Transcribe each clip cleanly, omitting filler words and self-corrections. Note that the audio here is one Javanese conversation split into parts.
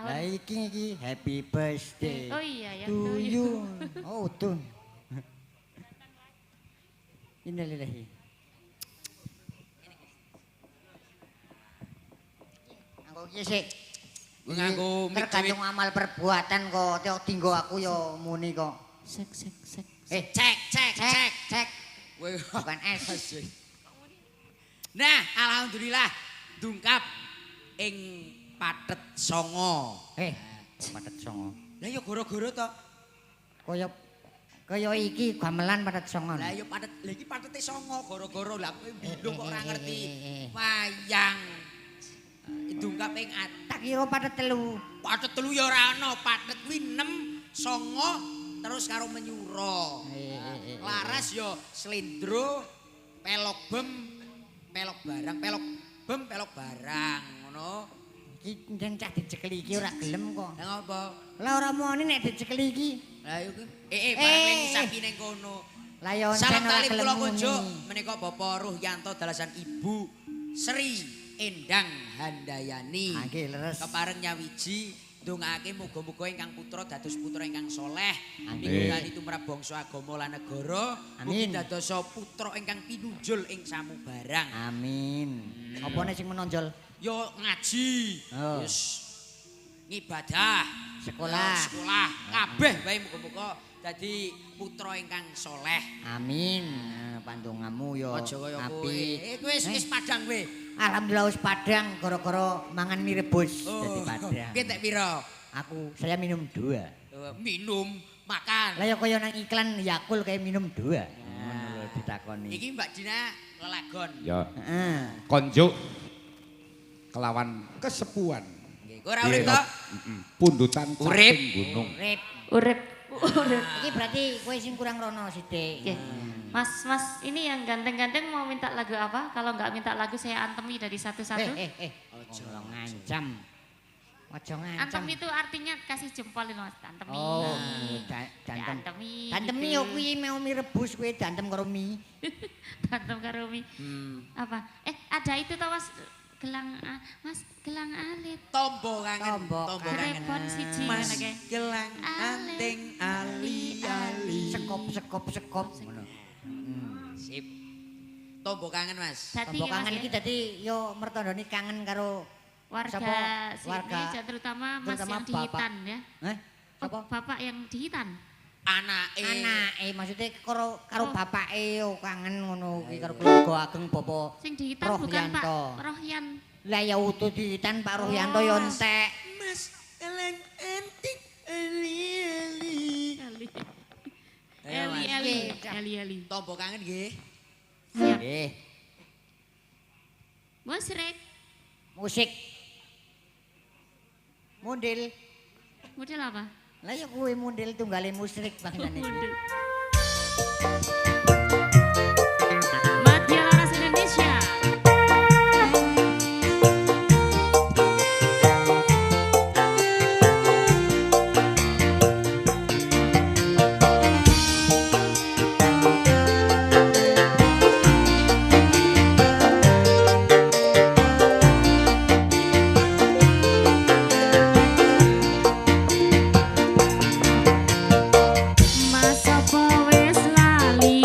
tahun. Lah iki happy birthday. Oh iya ya. To you. Oh tuh. Innalillahi. Anggo iki sik. Nganggo mic tergantung amal perbuatan kok. Tek dinggo aku ya muni kok. Sek. Cek. Bukan es. Nah, alhamdulillah dungkap ing Pathet Songo. Pathet Songo. Lah ya gara-gara to. Kaya iki gamelan Pathet Songo. Lah ya Pathet, lha iki Pathete Songo gara-gara lah kowe bindung kok ora ngerti wayang. Dungkap ing tak kira Pathet telu. Pathet telu ya ora ana, Pathet kuwi 6 Songo terus karo menyuro. Laras ya slendro, pelok bem, pelok barang, pelok barang ngono. Iki ndang cah dicekeli iki ora gelem kok. Lah ngopo? Lah ora muni nek dicekeli iki. Lah yo bareng ning sapi ning kono. Lah yo salam ora kali gelem kula muni. kunjuk menika Bapak Ruhyanto dalasan Ibu Sri Endang Handayani. Nggih leres. Kepareng nyawiji ndongaake muga-muga ingkang putra dados putra ingkang soleh. Amin. Ninggali tumrap bangsa agama lan negara. Mugi Amin. dadosa putra ingkang pinunjul ing samubarang. Amin. Apa nek sing menonjol? Yo ngaji. Oh. Wis ngibadah, Sekolah. sekolah kabeh wae muga-muga dadi putra ingkang soleh. Amin. Pandongamu yo Aja kaya kowe. apik. Kowe wis padang kowe. Alhamdulillah wis padang gara-gara mangan mie rebus dadi padang. Kowe tek pira? Saya minum 2. Minum, makan. Lah ya kaya nang iklan Yakul kayak minum 2. Ngono lho ditakoni. Iki Mbak Dina lelagon. Ya, Heeh. konjuk kelawan kesepuan. Nggih, kowe ora urip to? Pundutan Urip. caping gunung. Urip. Iki berarti kowe sing kurang rono sithik. Oke. Mas, ini yang ganteng-ganteng mau minta lagu apa? Kalau nggak minta lagu saya antemi dari satu-satu. Ojo ngancam. Ojo ngancam. Antem itu artinya kasih jempol itu Mas, antemi. Oh, dantem. Antemi. Dantem gitu. yo kuwi mau mie rebus kowe dantem karo mie. Dantem karo mie. Apa? Ada itu toh Mas Mas gelang alit. Tombo kangen. Tombo kangen. Repot siji Mas ngene kae. gelang anting ali-ali. Sekop ngono. Sip. Tombo kangen Mas. Dadi Tombo Mas, kangen ya, iki dadi yo mertandane kangen karo warga Sapa? sini Warga. terutama Mas Terutama yang di bapak. Hitan ya. Heh? Oh, Sapa? bapak yang di Hitan. Anake. Anake maksudnya karo Oh. bapake yo kangen ngono kuwi karo keluarga ageng Bapak Sing di Hitan bukan Pak Rohyanto. Rohyan. Lah ya utuh diitan Pak Rohyanto yo entek. Mas gelang anting ali-ali. Ayo, Mas. Eli. Tombo kangen nggih. Siap. Nggih, Musrik. musik. Mundil. Model apa? Lah ya kuwi mundil tunggale musrik bangsane iki. Model. Madya Laras Indonesia. Mas apa wis lali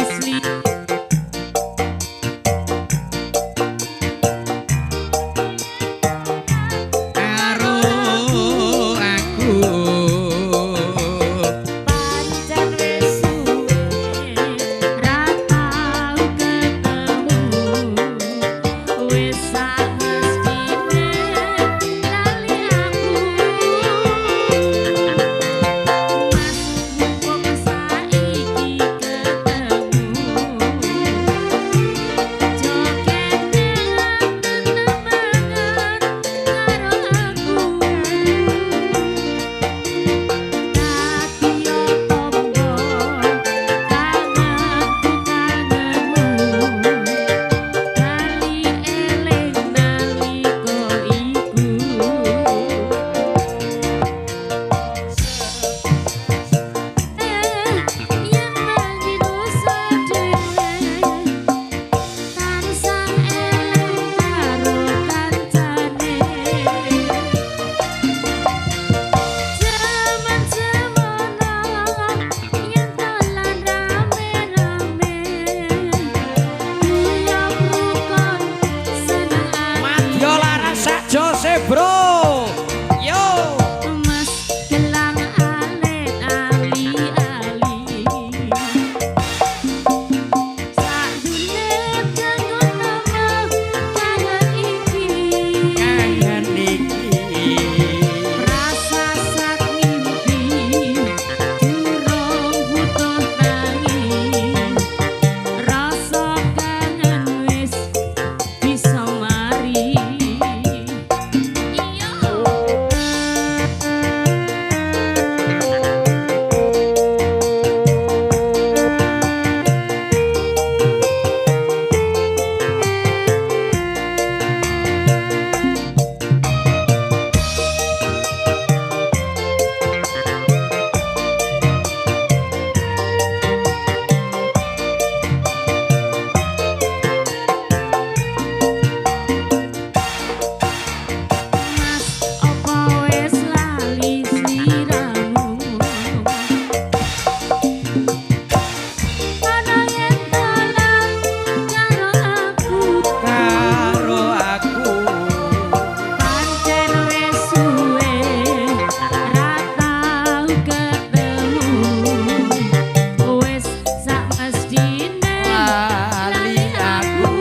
wis sak mestine lali aku.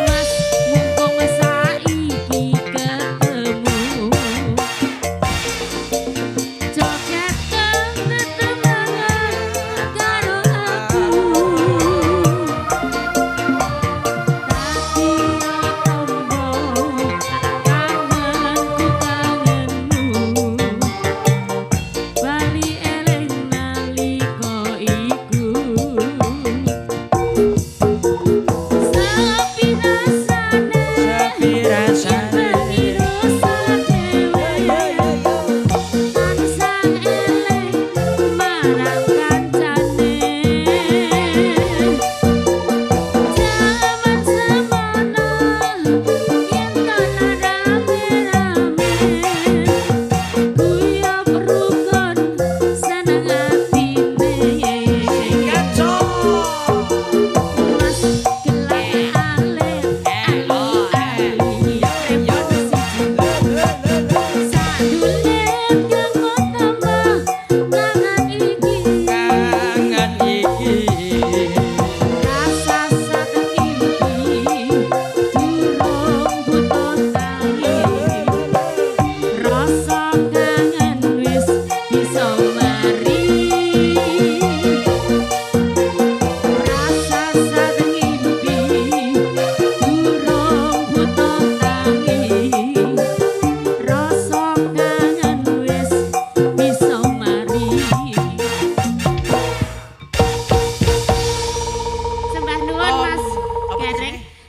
Mas mumpung saiki ketemu, joget ketetemangan karo aku.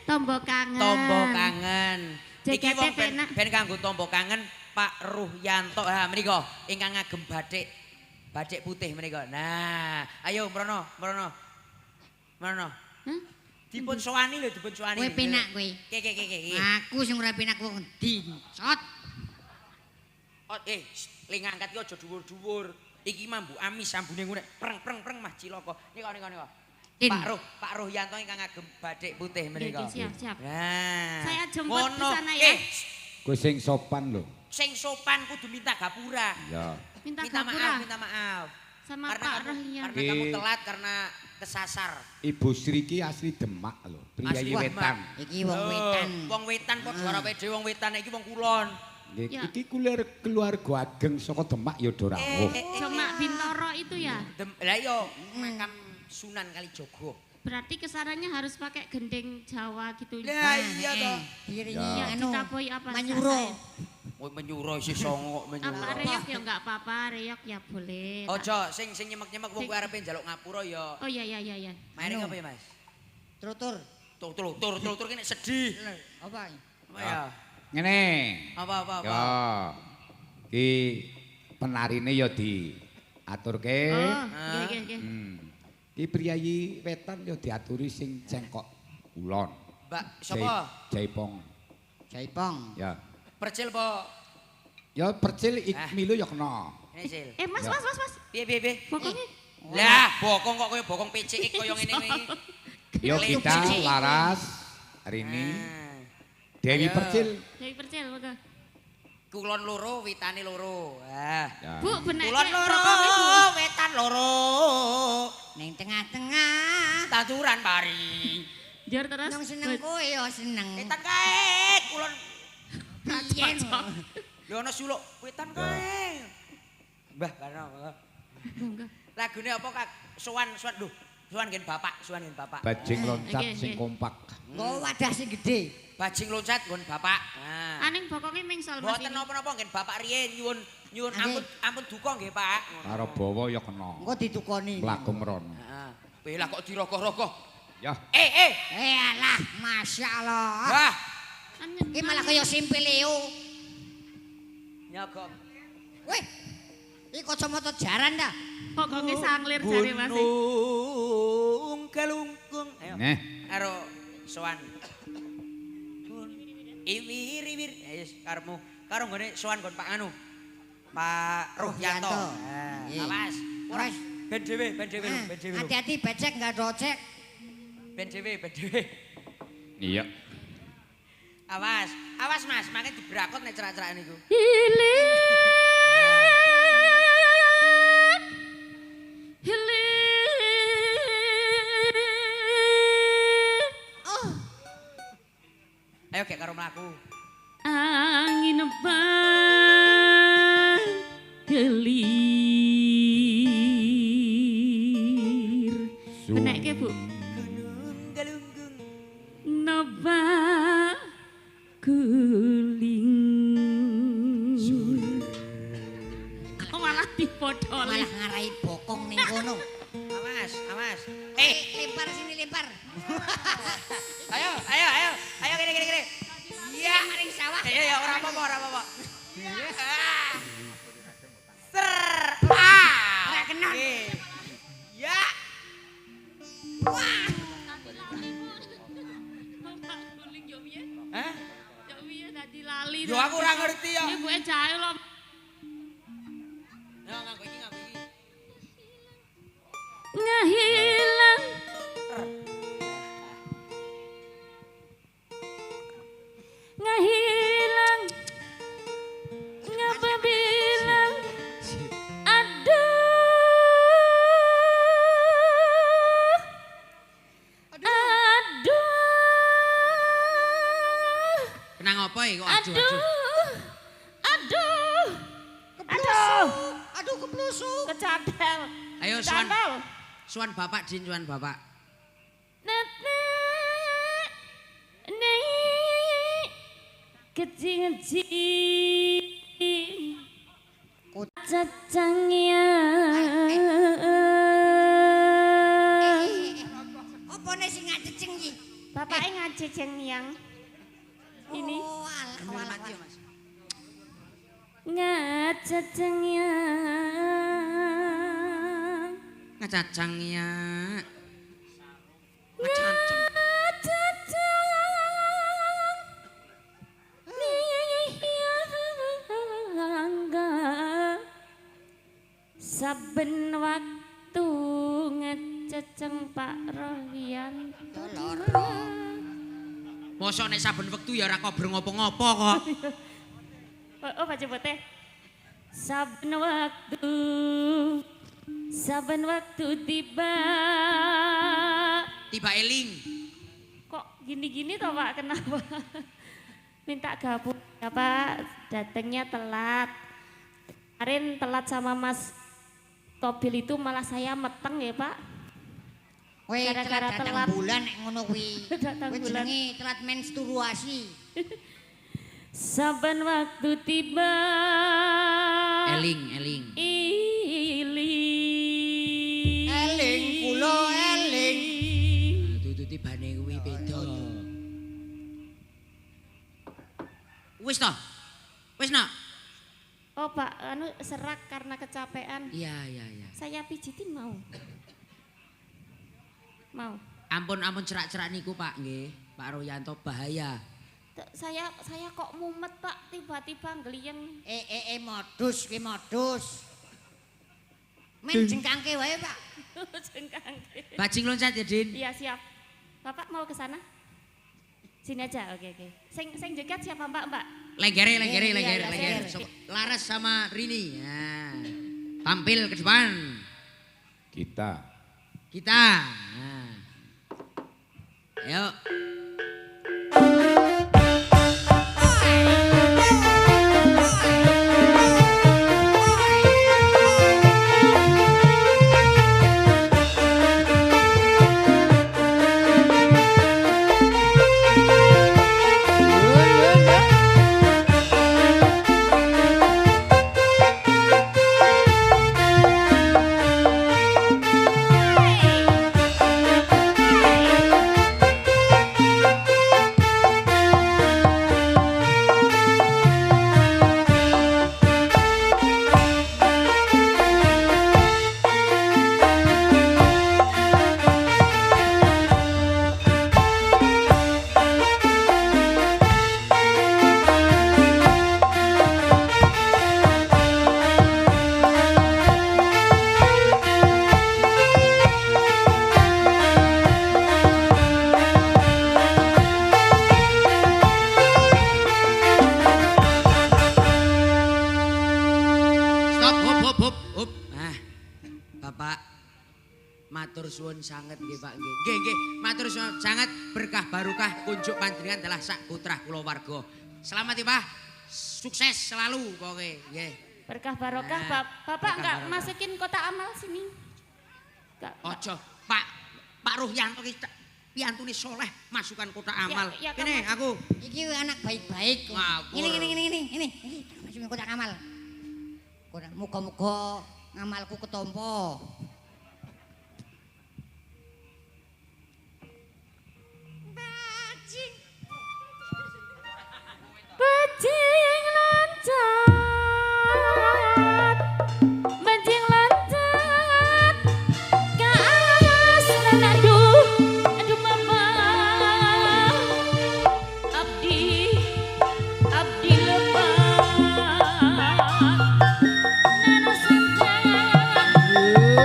Tombo kangen. Tombo kangen. Iki JKT wong penak. ben kanggo tombo kangen Pak Ruhyanto. Ha menika ingkang ngagem bathik putih menika. Nah, ayo mrono. Hah? Dipun sowani lho, dipun sowani. Kowe penak kowe. Ke. Aku sing ora penak kok dincot. Oh, le ngangkat ki aja dhuwur-dhuwur. Iki mambu amis sambune ngene preng mah cilaka. Nika. Tin. Pak Ruhyanto ingkang ngagem bathik putih menika. Siap. Nah. Saya jemput di sana ya. Kowe sing sopan lho. Sing sopan kudu minta gapura. Ya. Minta gapura. Minta maaf. Sama Karena Pak kamu, Rohyan. karena kamu telat karena kesasar. Ibu Sri ki asli Demak lho, priyayi Asli wetan. Iki wong wetan. Wong wetan kok arepe dhewe wong wetan iki wong kulon. Nggih, Ya. iki keluarga ageng saka Demak ya do rawuh. Cuma Bintoro itu ya. Lah iya makam Sunan Kalijaga. Berarti kesarannya harus pakai gendeng Jawa gitu. Lah iya toh. Diringi Ya, anu. ditaboi apa? Manyuro. Kowe menyuruh isih songo Apa menyuruh. reyok ya enggak apa-apa, reyok ya boleh. Ojo sing nyemek-nyemek wong kuwi arepe njaluk ngapura ya. Oh iya. Maring Anu. apa ya, Mas? Trotur. Tur kene sedih. Apa? Apa ya? Ngene. Apa? Ya. Ki penarine ya diaturke. Oh, nggih. Ki priyayi wetan ya diaturi sing cengkok ulon. Mbak sapa? Jaipong. Jaipong. Ya. Percil apa? Ya percil milu ya kena. Ini sil. Mas. Piye? Pokoknya Lah, bokong kok koyo bokong picik koyo ngene iki. Ya kita laras hari ini Dewi Ayo. Percil. Dewi Percil pokoknya. Kulon loro, witane loro. Ya. Bu, bener Kulon loro, wetan loro. Ning tengah-tengah. Tanduran pari. Jor terus. Nang seneng kowe ya seneng. Wetan kae, kulon. Piye no? Lho ana suluk, wetan kae. Mbah, karena Enggak. lagune apa Kak? Sowan lho. Sowan ngen bapak. Bajing loncat Oke. sing kompak. Kok wadah sing gedhe. Bajing loncat nggon bapak. Nah. Aning pokoknya mengsal Mas Mboten ini. napa-napa ngen bapak riyen nyuwun ampun duka nggih, Pak. Karo bawa ya kena. Engko ditukoni. Mlaku merono. Heeh. Kowe lah kok dirogoh-rogoh. Ya. Alah, masyaallah. Wah, Iki malah kaya simpil Leo. nyogok. Weh. Iki kacamata jaran ta? Pokoknya sanglir jare Mas. Gunung Galunggung. Ayo. Neh. Karo sowan. Iwir. Ayo karepmu. Karo nggone sowan nggon Pak anu. Pak Ruhyanto. Iya. Awas. Ora Awas. ben dhewe lho. Hati-hati becek enggak docek. Ben dhewe. Iya. Awas Mas, mangke dibrakot nek cerak-cerak niku. Hilir mlaku. Angin gelir. Menekke Bu. Gunung galunggung. Neba guling. Kok malah dipodholi. Malah ngarai bokong ning kono. Awas, awas. Lempar sini lempar. Ayo, ayo, ayo. Ayo gini. Iya, ring sawah. Ya, ora apa-apa, ora apa-apa. Ser. Ora kena. Ya. Wah. Guling yo piye? Hah? Yo piye dadi lali. Yo aku ora ngerti ya. Iki buke jahe lho. Ya nganggo iki. Ngahilang ngahilang ngapa bilang aduh Kenang apa iki kok aduh Aduh keplusu. kecadel Ayo suan bapak Din, suan bapak. kecil-kecil cacangnya Apa nih sing ngaceceng iki? bapaknya ngaceceng yang ini Oh, alah. Mas. ngacecengnya Ngacacangnya. saben waktu ngececeng Pak Rohyan Loro. Mosok nek saben wektu ya ora kober ngopo-ngopo kok. oh Pak Jebote saben waktu tiba Tiba eling. kok gini-gini toh Pak kenapa minta gabung ya Pak datangnya telat kemarin telat sama Mas Tobil itu malah saya meteng ya Pak Kowe Gara-gara telat telat. datang bulan nek ngono kuwi. Datang Kowe bulan. jenenge telat menstruasi. saben waktu tiba Eling. Eling, kula eling. Dudu tibane kuwi beda. Wis toh? Wis nak? oh Pak anu serak karena kecapean Iya. saya pijitin mau Ampun cerak-cerak niku Pak nggih. Pak Royanto bahaya. Saya kok mumet Pak tiba-tiba ngeliyeng Modus ki modus. Men jengkangke wae, Pak. Jengkangke. Bajing loncat ya, Din. Iya siap. Bapak mau ke sana? Sini aja. Oke. Sing jegat siapa Mbak? Lenggere. Lengger. Laras sama Rini. Nah. Tampil ke depan. Kita. Nah. Ayo. Matur suwun sanget nggih Pak nggih. Nggih nggih, matur suwun sanget berkah barokah kunjuk panjenengan adalah sak putrah kula warga. Selamat ya Pak. Sukses selalu kowe nggih. Berkah barokah, Nah, Bapak berkah enggak barokah. masukin kotak amal sini. Enggak. Ojo, Pak Ruhyanto ki piyantune soleh masukan kotak amal. ya, Kene kamu- aku. Iki anak baik-baik. Ngawur. Ini. Masukin kotak amal. Muga-muga ngamalku ketompo. Bajing lancat, bajing lancat, kaas dan aduh mama, abdi lepas, nano santai di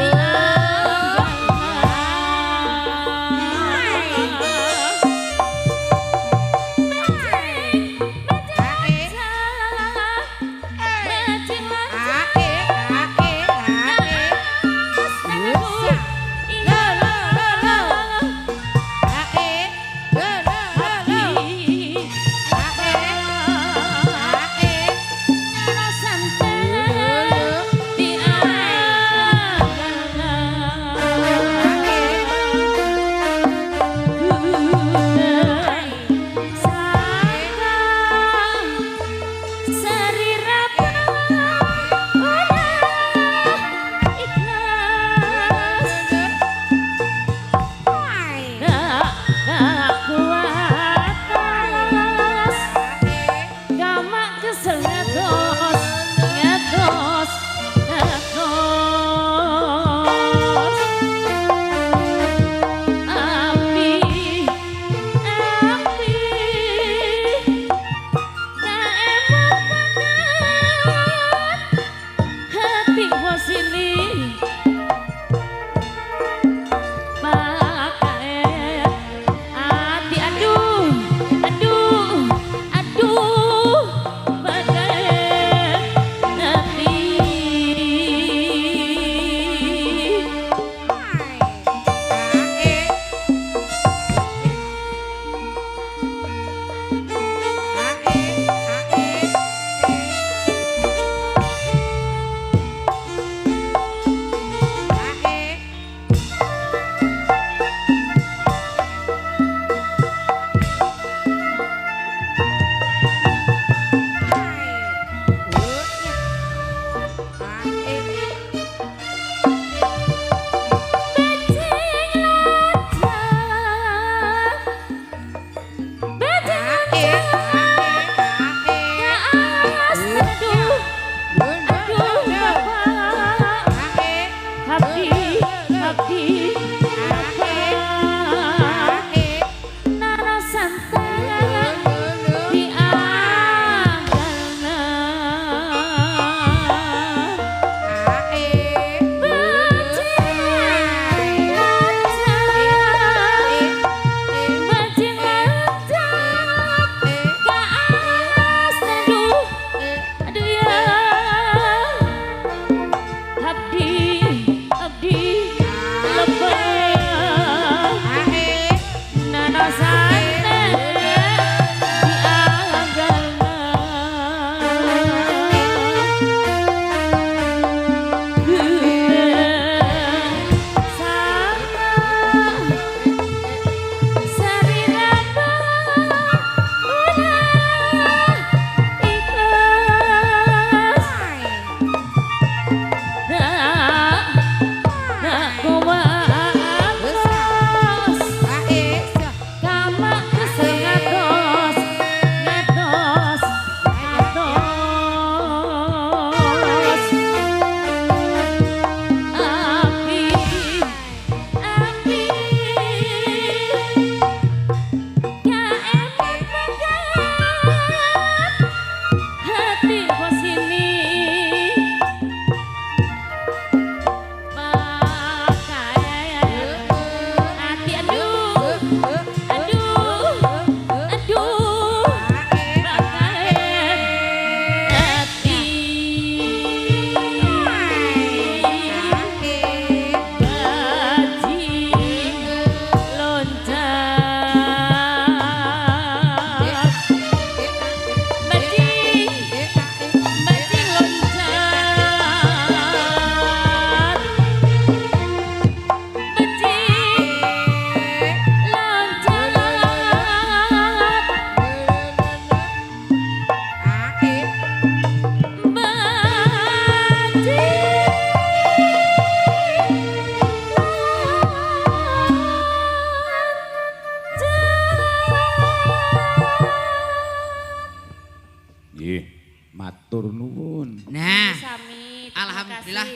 alhamdulillah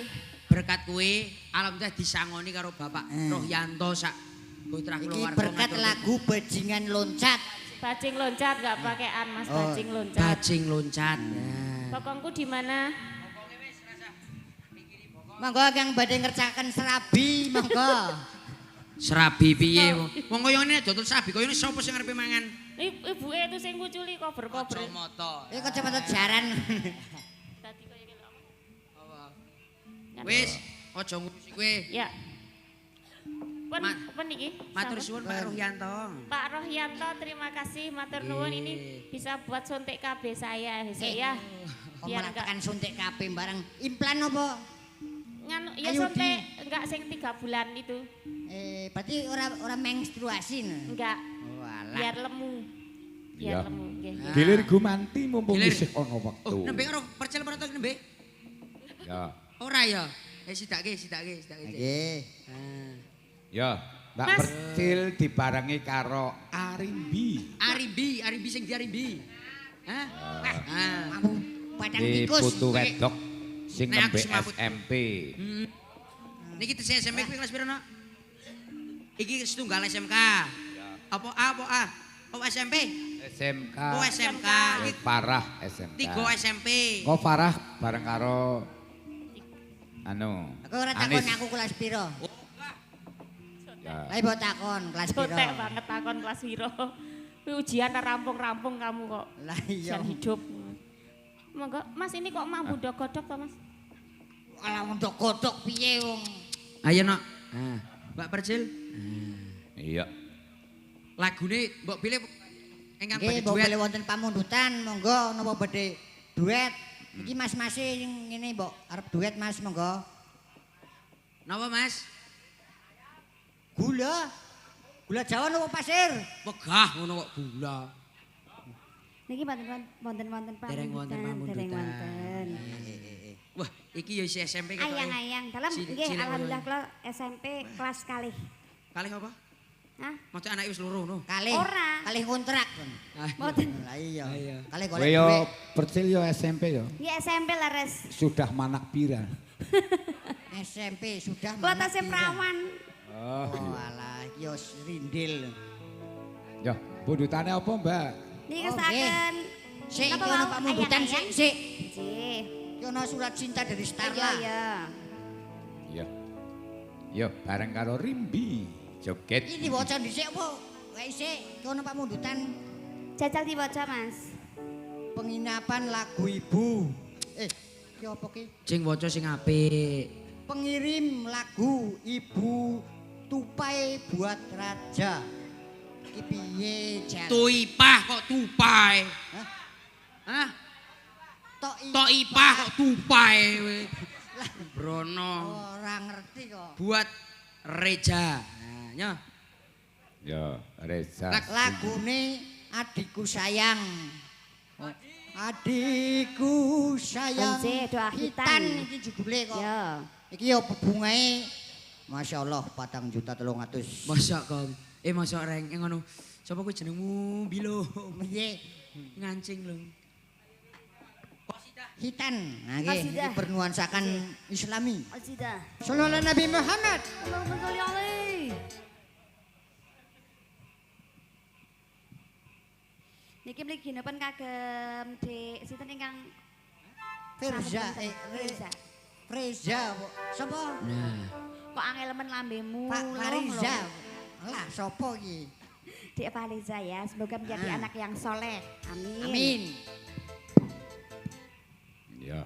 berkat kuwi alhamdulillah disangoni karo Bapak Rohyanto sak putra Iki keluarga. berkat lagu bajingan loncat. Bajing loncat nggak pakaian Mas, Oh, bajing loncat. Bajing loncat. Bokongku di mana? Monggo kang badhe ngercaken serabi, monggo. Serabi piye? Wong koyo ngene dodol serabi koyo ngene sapa sing arepe mangan? Ibuke itu sing nguculi kober-kober. Kacamata. Iki kacamata jaran. Dadi koyo ngene. Wis, aja ngurusi kowe. Ya. Apa niki? Matur suwun Pak Rohyanto. Pak Rohyanto, terima kasih matur nuwun ini bisa buat suntik KB saya besok ya. Biar enggak Malah suntik kabeh barang. Implan apa? nganu ya Ayudi. suntik enggak sing 3 bulan itu. Berarti ora menstruasi. Enggak. Walah. Biar lemu. Iya. Biar lemu nggih. Gilir gumanti mumpung Gilir. isih ana wektu. Oh, nembe karo percel para nembe? Ya. Ora ya. Sidake. Nggih. Ya, Mbak Mas. Percil dibarengi karo Arimbi. Arimbi sing di Arimbi. Hah? Mampu padang Di tikus. putu wedok sing Nek aku nembe semaput. SMP. Niki tesih SMP kuwi kelas piro, Nok? Iki setunggal SMK. Apa A? Apa SMP? SMK. Oh, SMK. Iki Parah SMK. 3 SMP. Kok Farah bareng karo anu. Aku ora takon Anis. aku kelas piro. Ya. Lah ibu takon kelas piro. Sotek banget takon kelas piro. Kuwi ujian rampung-rampung kamu kok. Lah iya. Ujian hidup. Monggo, Mas ini kok mambu godok to, Mas? Ala ndok godhok piye wong. Ayo, Nok. Mbak Percil. Iya. Lagune mbok pilih ingkang Nggih, badhe mbok duet. pilih wonten pamundutan, monggo napa badhe duet. Iki mas-mase sing ngene mbok arep duet Mas, monggo. Napa, Mas? Gula. Gula Jawa napa pasir? Wegah ngono kok gula. Niki wonten Pak. Dereng wonten pamundutan. Dereng wonten. Wah, iki ya isi SMP ketoke. Ayang-ayang, dalam Cilik- nggih cilik alhamdulillah ngono. kula SMP kelas kalih. Kalih apa? Hah? Maksud anake wis loro no. Kalih. Ora. Kalih kontrak. Mboten. Lah iya. Iya. Kalih Kowe golek yo duit. Percil yo SMP yo. Nggih SMP lares. Sudah manak pira. SMP sudah Kula mana tasih pira? perawan. Oh. Oh alah, iki yo rindil. Yo, pundutane apa, Mbak? Niki Oh, kesaken. Sik iki Napa ono wau? pamundutan Ayang-ayang? sik. Nggih. Iki ono surat cinta dari Iya Starla. ya. Iya. Yo, bareng karo Rimbi. Joget. Ini diwaca dhisik apa? Kae sik, iki ono pamundutan Jajal diwaca, Mas. penginapan lagu ibu. Iki apa ki? Sing waca sing apik. Pengirim lagu ibu tupai buat raja. Iki piye, Jal? Tuipah kok tupai. Hah? Hah? Tok Ipah kok tupai kowe. Brono. Ora ngerti kok. Buat Reja. Nah, nyo. Yo, Reza. Lagune adikku sayang. Adikku sayang. Once, doa hitan. iki judule kok. Ya. Iki yo bebungae. Masyaallah 4.300.000. Masa Kong. Masa reng ngono. Sapa kuwi jenengmu Bilo? Piye? Ngancing lho. Hitan. Nah nggih, Qasidah. iki bernuansakan Islami. Asidah. Sallallahu Nabi Muhammad. Allahumma sholli alaihi. Niki mriki ginepun kagem Dik sinten ingkang Firza, Firza. Reza, sapa? Nah. Kok angelemen lambemu? Pak lho, Fariza. lho. Lah, sapa iki? Dik Fariza ya, semoga menjadi Ah. anak yang soleh. Amin. Amin. Ya.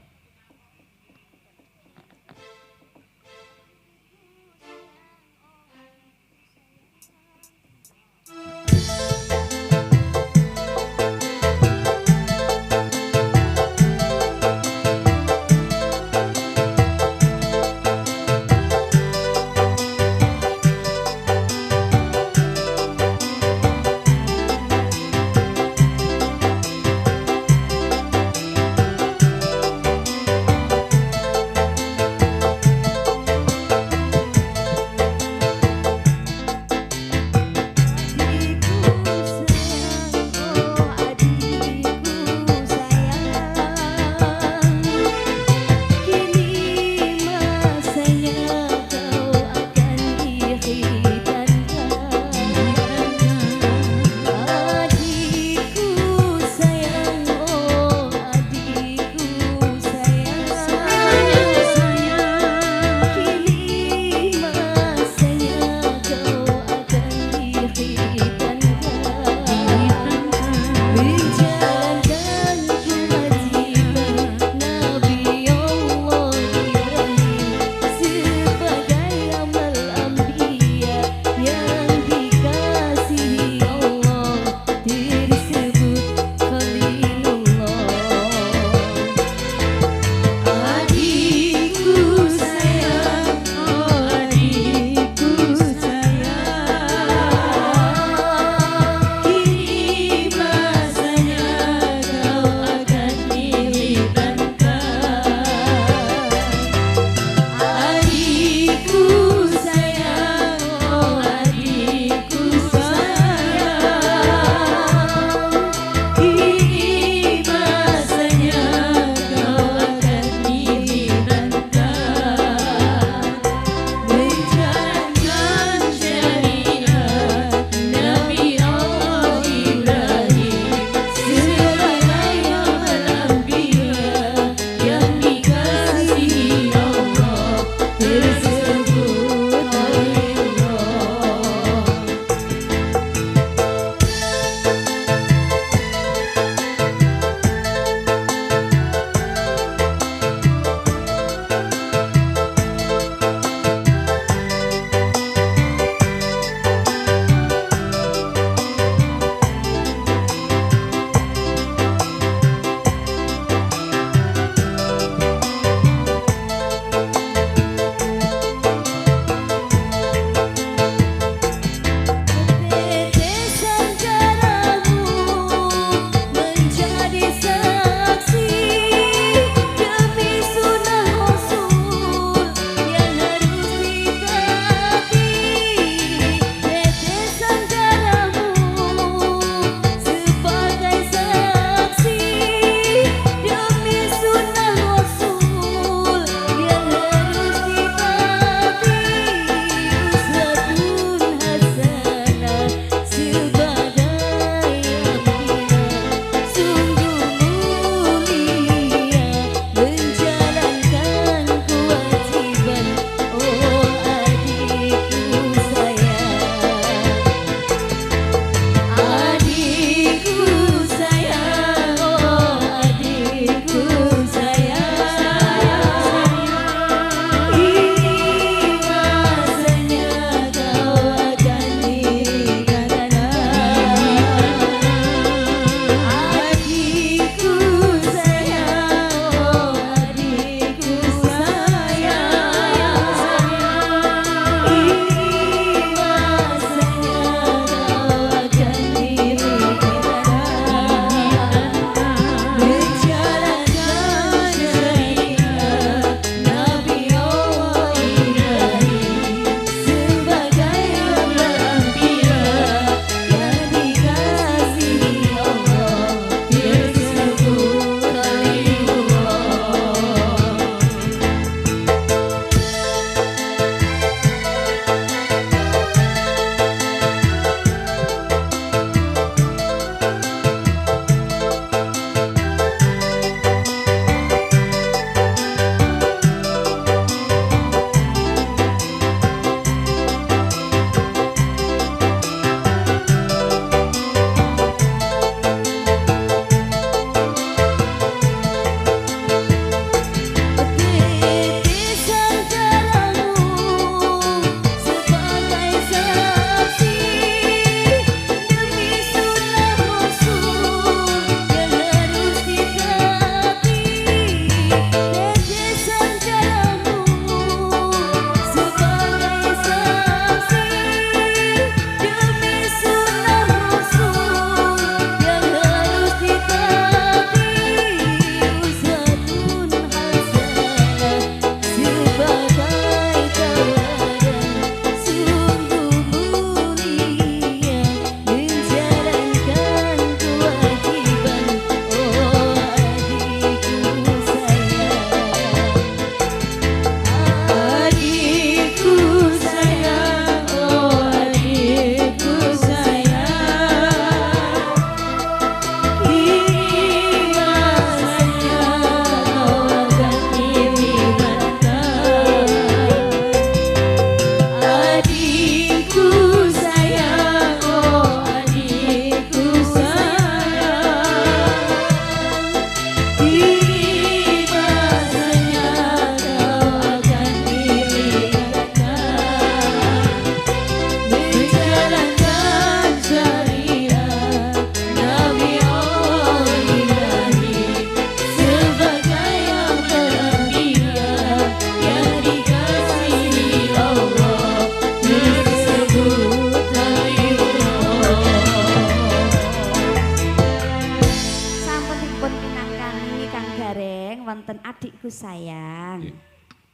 wonten adikku sayang.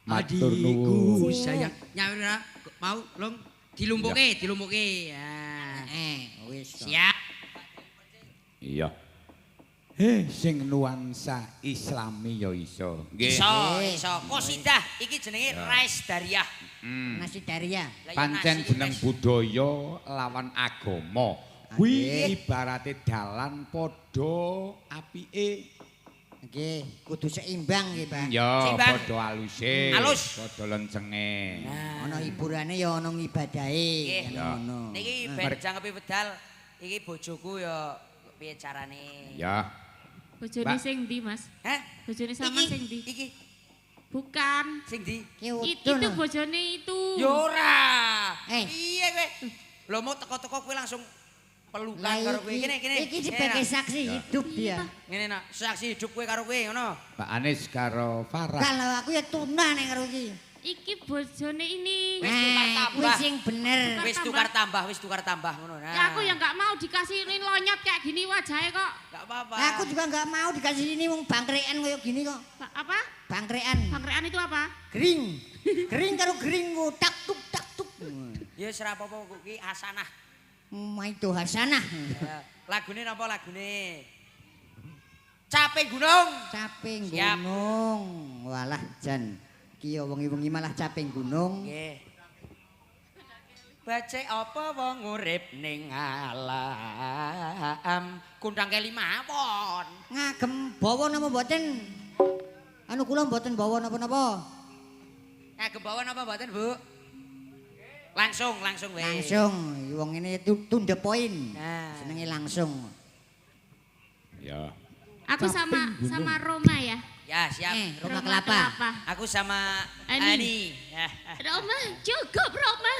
Matur Adikku nuwun. sayang. Nyawira mau Long dilumpuke. Ya. Wis. Siap. Iya. Sing nuansa Islami ya iso. Nggih. Iso. Qasidah iki jenenge Rais Dariyah. Nasi Daria. Pancen jeneng budaya lawan agama. Kuwi ibarate dalan padha apike. Nggih, kudu seimbang nggih, Pak. Ya Seimbang. padha aluse. Alus. Padha lencenge. Ana hiburane ya ana ngibadahe. Nggih. Ya. Ngono. Niki ben jangkepi wedal iki bojoku ya piye carane. Ya. Bojone Mbak. sing ndi, Mas? Hah? Bojone sama Iki, sing ndi? Iki Bukan. sing ndi? Ki Itu utun. bojone itu. Ya ora. Eh. Iya kowe. Lho mau teko-teko kowe langsung pelukan Lah karo kowe. Kene kene. Iki sebagai saksi hidup dia. Ngene nak, saksi hidup kowe karo kowe ngono. Pak Anis karo Farah. Kalau aku ya tuna nek karo iki. Iki bojone ini. Wis tukar tambah. Kuwi sing bener. Wis tukar tambah ngono. Nah. Ya aku yang nggak mau dikasih ini lonyot kayak gini wajahnya kok. Enggak apa-apa. Aku juga nggak mau dikasih ini wong bangkrean koyo gini kok. Apa? Bangkrean. Bangkrean itu apa? Gering. Gering karo gering tak tuk tak tuk. Ya wis ora apa-apa kuwi hasanah. Itu hasanah. Ya, lagune napa lagune? Capek gunung. Caping Siap. gunung. Walah jan. Ki ya wengi-wengi malah caping gunung. Nggih. Bacek apa wong urip ning alam kundang keli mawon. Ngagem bawa napa mboten? Anu kula mboten bawa napa-napa. Ngagem bawa napa mboten, Bu? Langsung weh. Langsung wong ini to the point. Nah. Senenge langsung. Ya. Aku sama Roma ya. Ya, siap. Roma kelapa. Aku sama Ani. Ani. Ya. Roma, cukup Roma.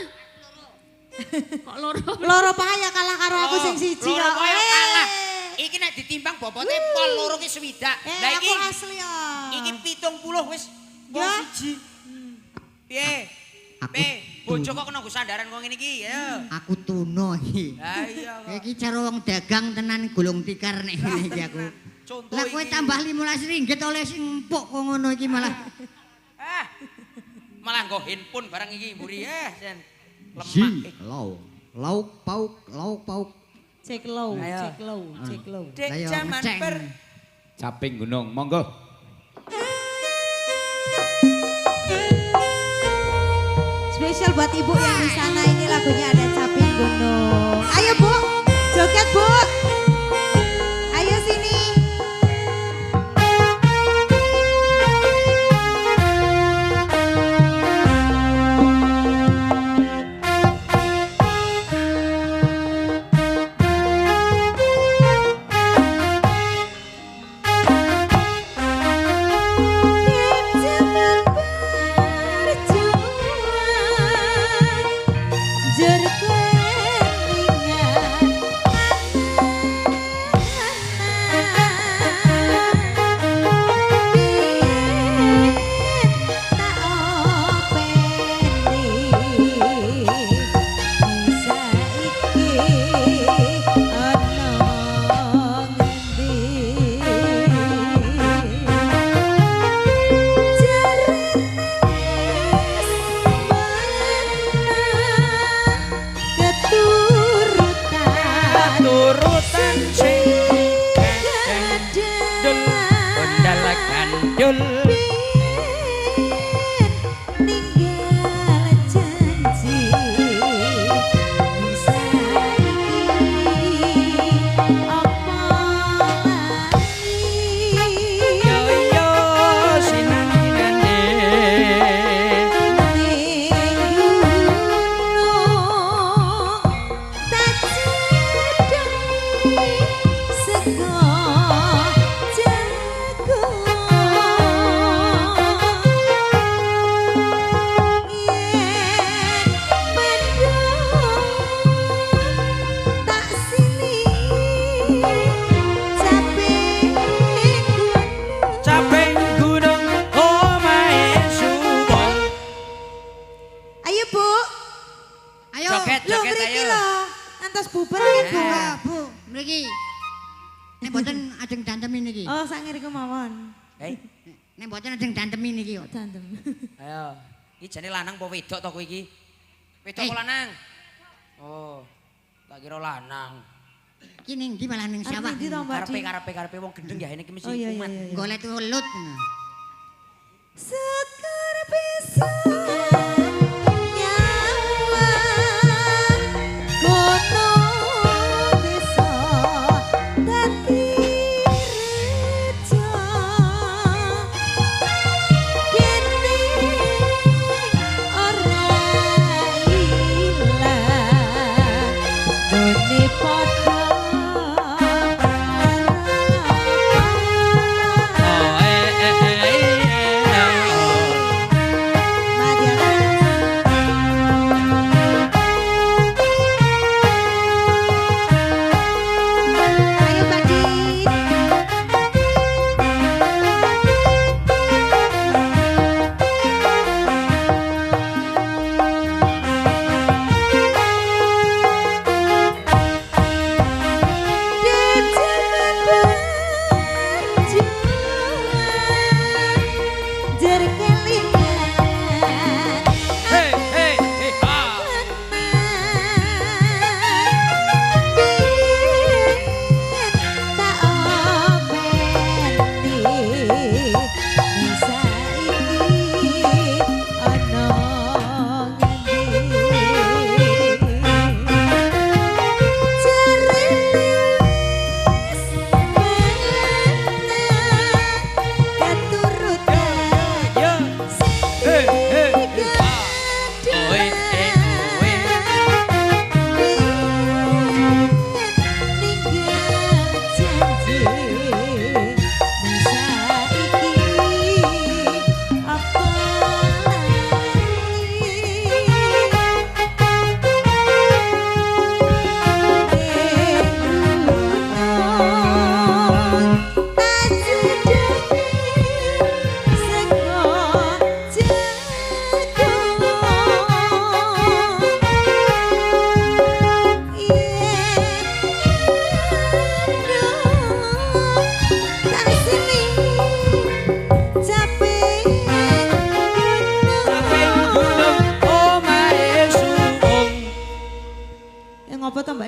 Kok loro? Loro pahaya kalah karo aku sing siji Loro kok. koyo kalah. Iki nek ditimbang bobote pol loro ki swidak. Lah Aku iki asli ya. iki 70 wis wong Ya. siji. Piye? Aku Bojo kok kena nggo sandaran kok ngene iki ya. Aku tuno iki. Ha iya kok. Iki cara wong dagang tenan gulung tikar nek ngene iki aku. Contoh Lah kowe iki. tambah 15 ringgit oleh sing empuk kok ngono iki malah. Ah. Malah nggo handphone barang iki mburi Sen. Lemak. Si, lauk pauk. Cek low, Ayo. cek low, cek low. Dek Lah ya jaman ngeceng. per Caping gunung, monggo. Spesial buat ibu yang di sana ini lagunya ada Caping Gunung. Ayo Bu, joget Bu. Ayo sini. turutan sing gandul ondal gandul ninggal janji bisa apa lagi yo yo sinanginane capek gunung omahe subang Ayo Bu, Ayo. joget lo joget mriki ayo lho. Antos bubar iki Bu. Bu, mriki. Nek mboten ajeng dantem niki. Oh, sak ngiriku mawon. hei Nek mboten ajeng dantem niki kok. Dantem. ayo iki jane lanang apa wedok to kowe iki wedok Eh. apa lanang oh tak kira lanang Iki ning ndi malah ning sawah. Arep ndi to, Mbak Di? karepe wong gendeng ya ini iki mesti Oh iya iya kumat iya. Golek welut. Sekar bisa nyawa kono bisa dadi reja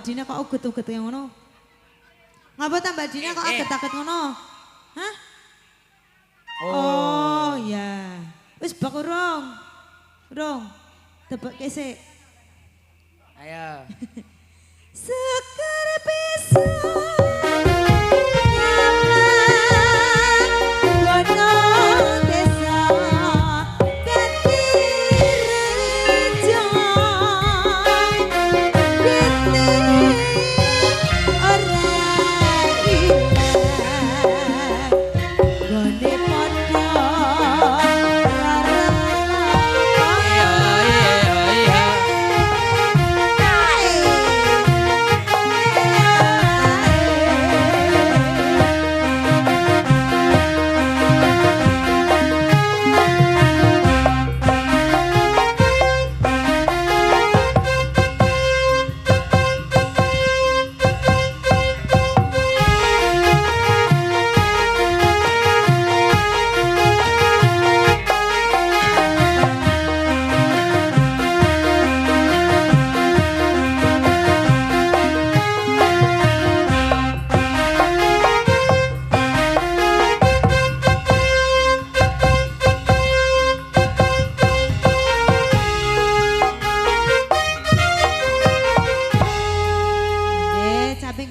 Dina kok uget-uget yang ngono? Ngapa ta Mbak Dina kok aget-aget ngono? Hah? Oh, ya. Wis bak urung. Urung. Tebak kesik. Ayo. Sekar bisa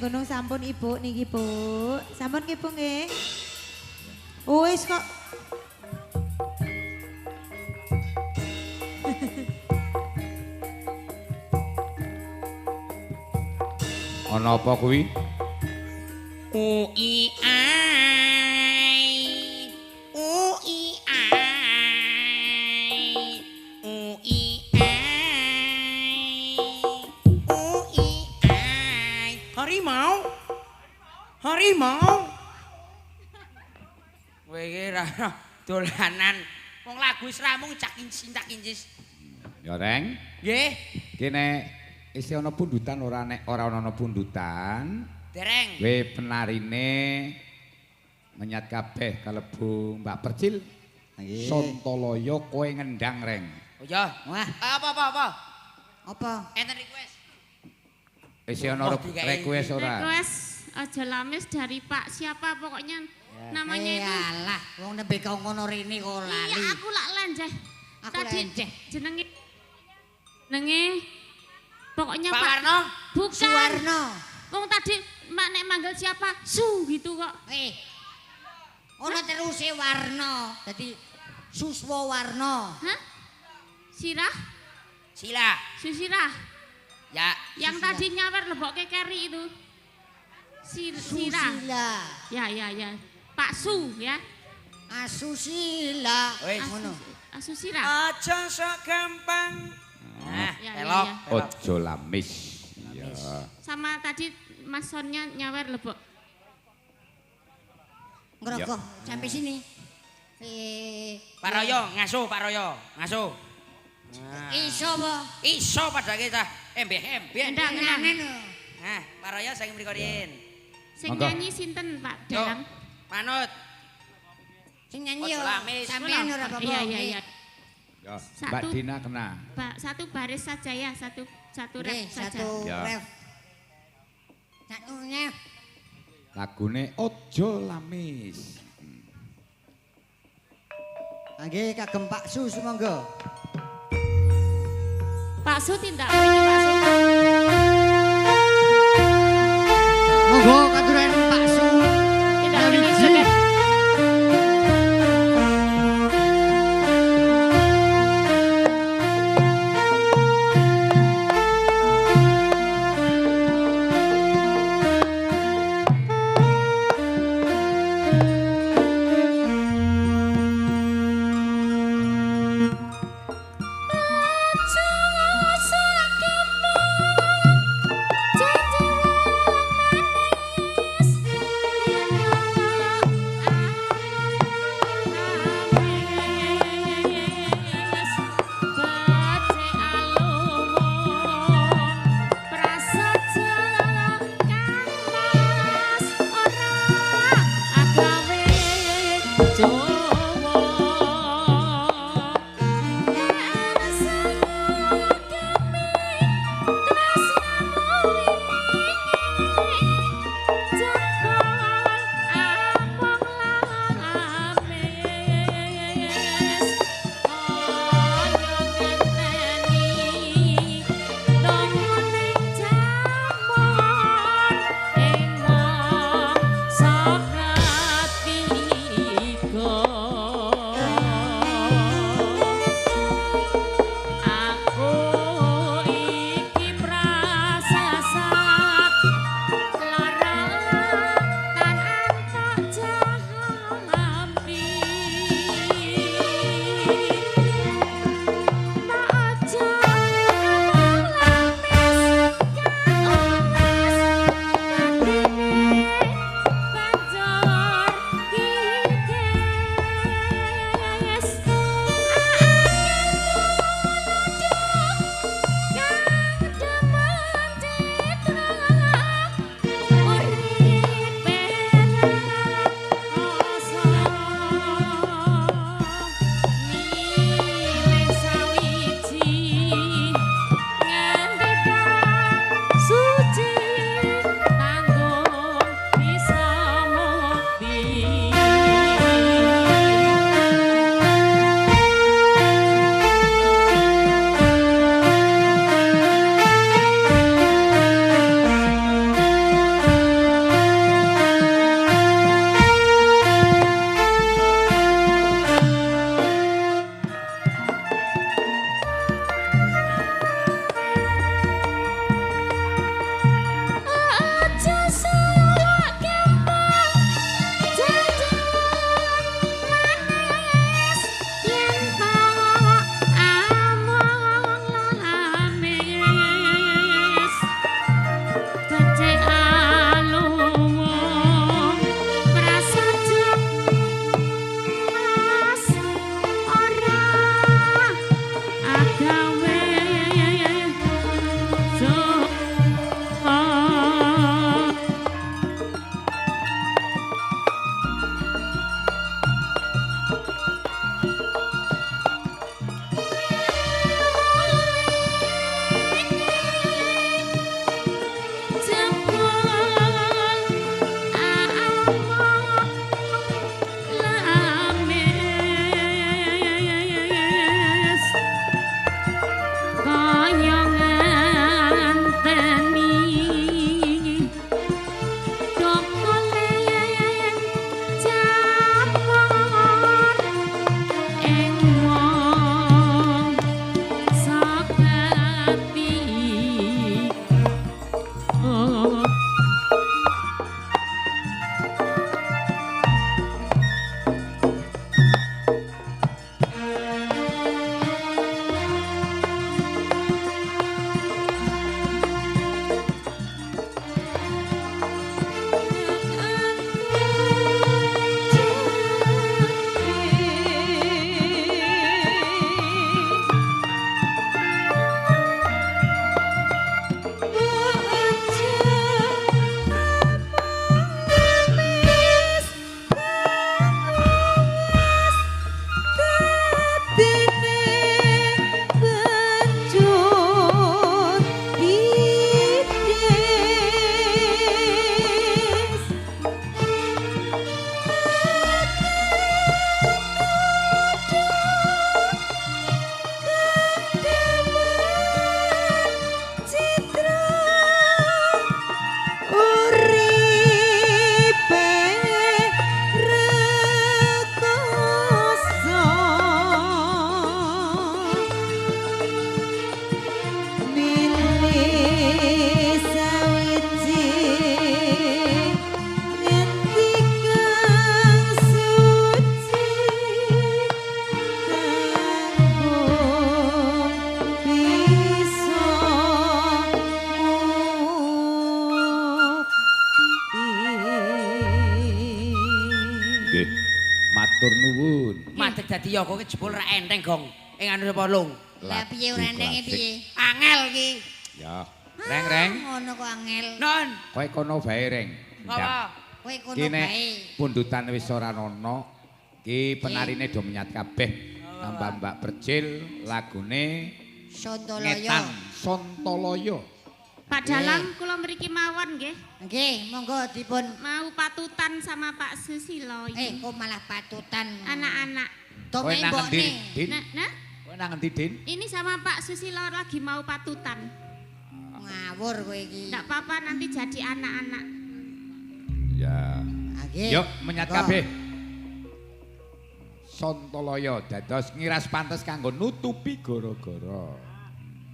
Gunung sampun Ibu niki Bu. Sampun ki Bu nggih. Wis kok. Ana apa kuwi? UI ai. UI ai. UI ai. UI ai. Harimau. Harimau. Kowe iki ra dolanan. Wong lagu wis ramung cak incis. Ya Reng. Nggih. Kene isih ana pundutan ora ana pundutan. Dereng. Kowe penarine menyat kabeh kalebu Mbak Percil. Nggih. Sontoloyo kowe ngendang Reng. Oh ya. Wah, Apa? apa? Enten request. Isih ana request ora? Request aja lamis dari Pak siapa pokoknya namanya itu. Iyalah, wong nembe kau ngono rene kok lali. Iya aku lak lenjeh. Aku Tadi lenjeh. jenenge pokoknya Pak Pak Warno. Bukan. Suwarno. Wong tadi Mak nek manggil siapa? Su gitu kok. Ono teruse Warno. Dadi Suswo Warno. Hah? Sirah? Sila. Susirah? Ya. Yang tadi nyawer lebokke keri itu. Sirah. Susila. Ya. Pak Su ya. Asusila. Wis ngono. Asusirah. Aja sok gampang. Nah, Ya, elok. ya. Ojo lamis. Ya. Sama tadi Mas Sonnya nyawer lebok. Ngerokok sampai sini. Paroyo ngasuh, Paroyo ngasuh. Iso apa? Iso pada kita embeh-embeh. Enggak, enggak. Nah, Paroyo sing mrikorin. Sing Monggo. nyanyi sinten Pak Yo, Dalang? manut. Sing nyanyi yo. Ojo lamis. Sampeyan ora apa-apa. Iya. Ya, Satu. Mbak Dina kena. Satu baris saja ya, satu Oke, rep saja. satu Ya. ref. Satunya Lagune Ojo Lamis. Nggih kagem Pak Su monggo. Pak Su tindak mriki Pak Su. Monggo katuran Pak Su. Tindak mriki joget. Aja sakit dadi ya kowe jebul ra enteng gong. Ing anu apa lung? Lah piye ora entenge piye? Angel ki. Ya. Reng. Ngono kok angel. Non. Kowe kono bae reng. Apa? Kowe kono Ki nek bae. pundutan wis ora ana, ki penarine do menyat kabeh. Tambah Mbak Percil lagune Sontoloyo. Ngetan Sontoloyo. Pak Dalang kula mriki mawon nggih. Nggih, monggo dipun. Mau patutan sama Pak Susilo iki. Kok malah patutan. Anak-anak. Kowe Dome nang endi, mbokne. Din? Nah, Kowe nang endi, Din? ini sama Pak Susilo lagi mau patutan. Ngawur kowe iki. Enggak apa-apa nanti jadi anak-anak. Ya. Nggih. Yuk menyat Monggo. kabeh. Sontoloyo dados ngiras pantes kanggo nutupi gara-gara.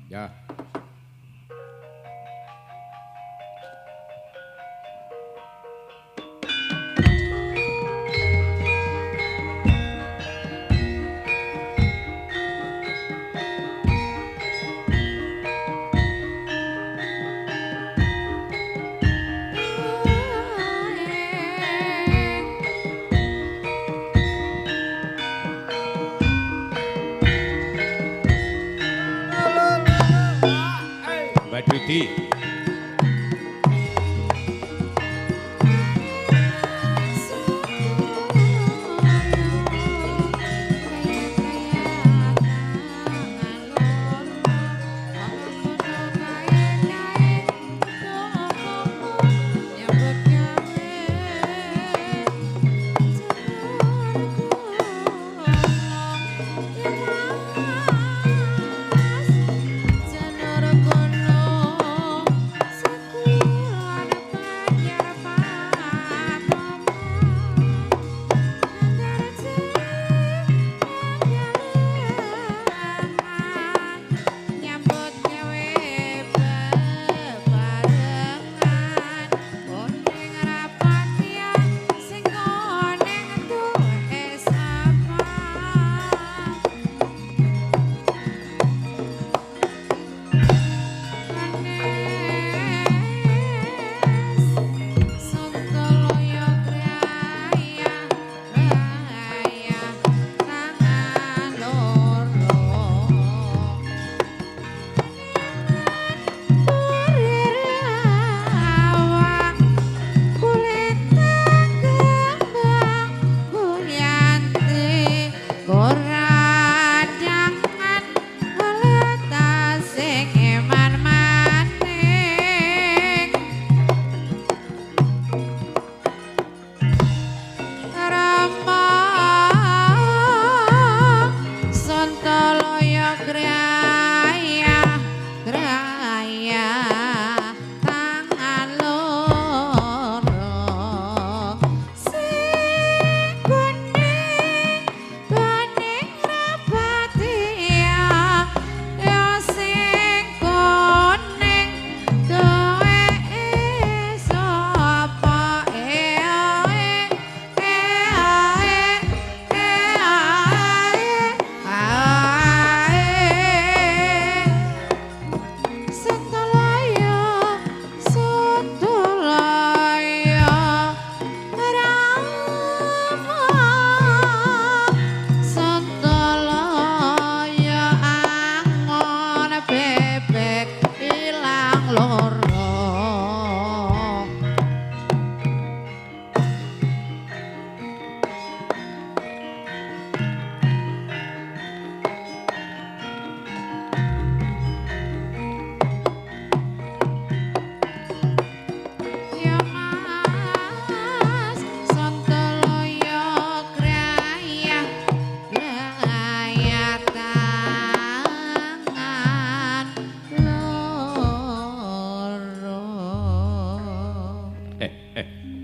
Ya. Mbak Dwiti.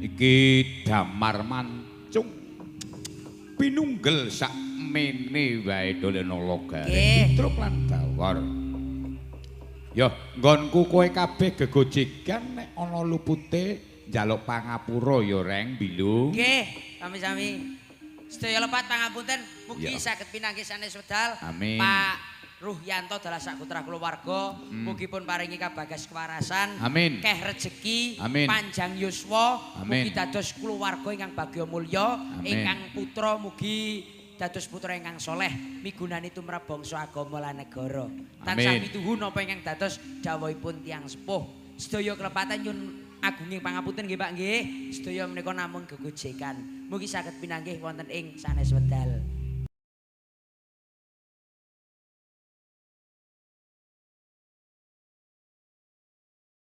Iki damar mancung pinunggel sak mene wae doleno logare Pitruk lan Bawor. Yo nggonku kowe kabeh gegojegan nek ana lupute njaluk pangapura ya Reng Bilu. Nggih, sami-sami. Sedaya lepat pangapunten mugi saged pinanggih sanes wedal. Amin. Pak Ruhyanto dalah sakutra kulawarga mugi pun paringi kabagas kewarasan, Amin. keh rejeki, Amin. panjang yuswa, Amin. mugi dados kulawarga ingkang bagya mulya, Amin. ingkang putra mugi dados putra ingkang soleh migunani tumrap bangsa agama lan negara. Tansah pituhu napa ingkang dados dawuhipun tiyang sepuh. Sedaya klepatan nyun agunging pangapunten nggih Pak nggih. Sedaya menika namung gegojekan. Mugi saged pinanggih wonten ing sanes wedal.